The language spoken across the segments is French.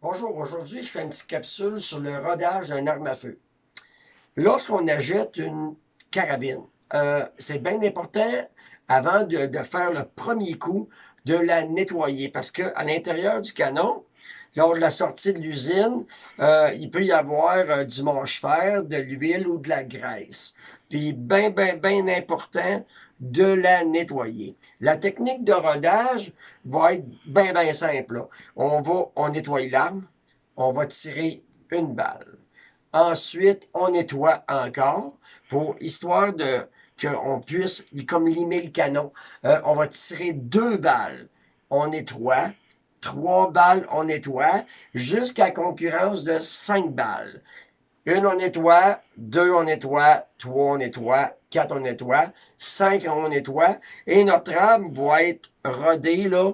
Bonjour, aujourd'hui je fais une petite capsule sur le rodage d'une arme à feu. Lorsqu'on achète une carabine, c'est bien important avant de faire le premier coup de la nettoyer parce que à l'intérieur du canon, lors de la sortie de l'usine, il peut y avoir du mâche-fer, de l'huile ou de la graisse. Puis bien important de la nettoyer. La technique de rodage va être bien simple, là. On nettoie l'arme, on va tirer une balle. Ensuite, on nettoie encore pour histoire de qu'on puisse comme limer le canon. On va tirer deux balles. On nettoie. Trois balles, on nettoie. Jusqu'à concurrence de 5 balles. Une, on nettoie. Deux, on nettoie. Trois, on nettoie. Quatre, on nettoie. Cinq, on nettoie. Et notre arme va être rodée, là.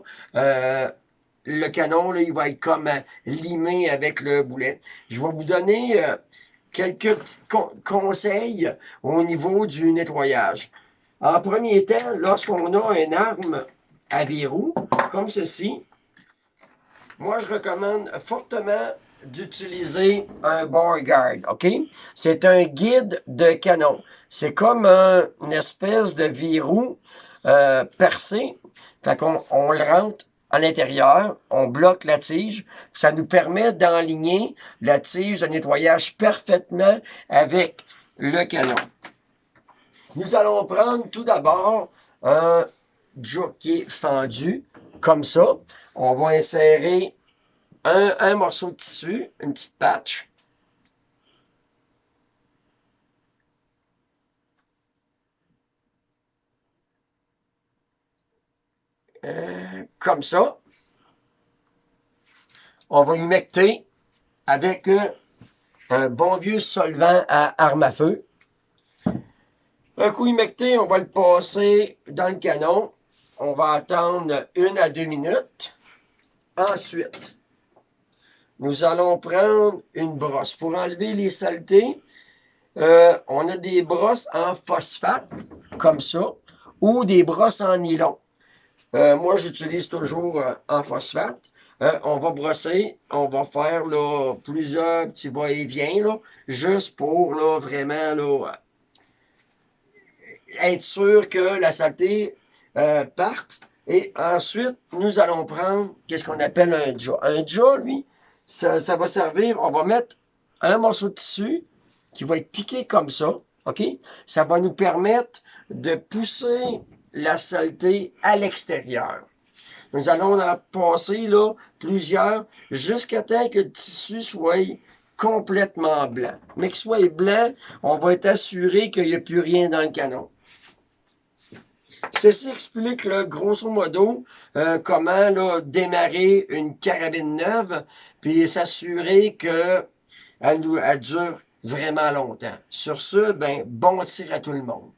Le canon, là, il va être comme limé avec le boulet. Je vais vous donner quelques petits conseils au niveau du nettoyage. En premier temps, lorsqu'on a une arme à verrou, comme ceci, moi je recommande fortement d'utiliser un bar guard, OK? C'est un guide de canon. C'est comme une espèce de verrou percé. Fait qu'on le rentre à l'intérieur, on bloque la tige, ça nous permet d'enligner la tige de nettoyage parfaitement avec le canon. Nous allons prendre tout d'abord un jockey fendu, comme ça. On va insérer un morceau de tissu, une petite patch. Comme ça. On va humecter avec un bon vieux solvant à arme à feu. Un coup humecté, on va le passer dans le canon. On va attendre 1 à 2 minutes. Ensuite, nous allons prendre une brosse pour enlever les saletés. On a des brosses en phosphate, comme ça, ou des brosses en nylon. Moi, j'utilise toujours en phosphate. On va brosser, on va faire là, plusieurs petits va-et-vient, là, juste pour là, vraiment là, être sûr que la saleté parte. Et ensuite, nous allons prendre qu'est-ce qu'on appelle un jaw. Un jaw, lui, ça va servir, on va mettre un morceau de tissu qui va être piqué comme ça, OK? Ça va nous permettre de pousser la saleté à l'extérieur. Nous allons en passer là, plusieurs jusqu'à temps que le tissu soit complètement blanc. Mais qu'il soit blanc, on va être assuré qu'il n'y a plus rien dans le canon. Ceci explique, là, grosso modo, comment là, démarrer une carabine neuve, puis s'assurer qu'elle elle dure vraiment longtemps. Sur ce, ben, bon tir à tout le monde.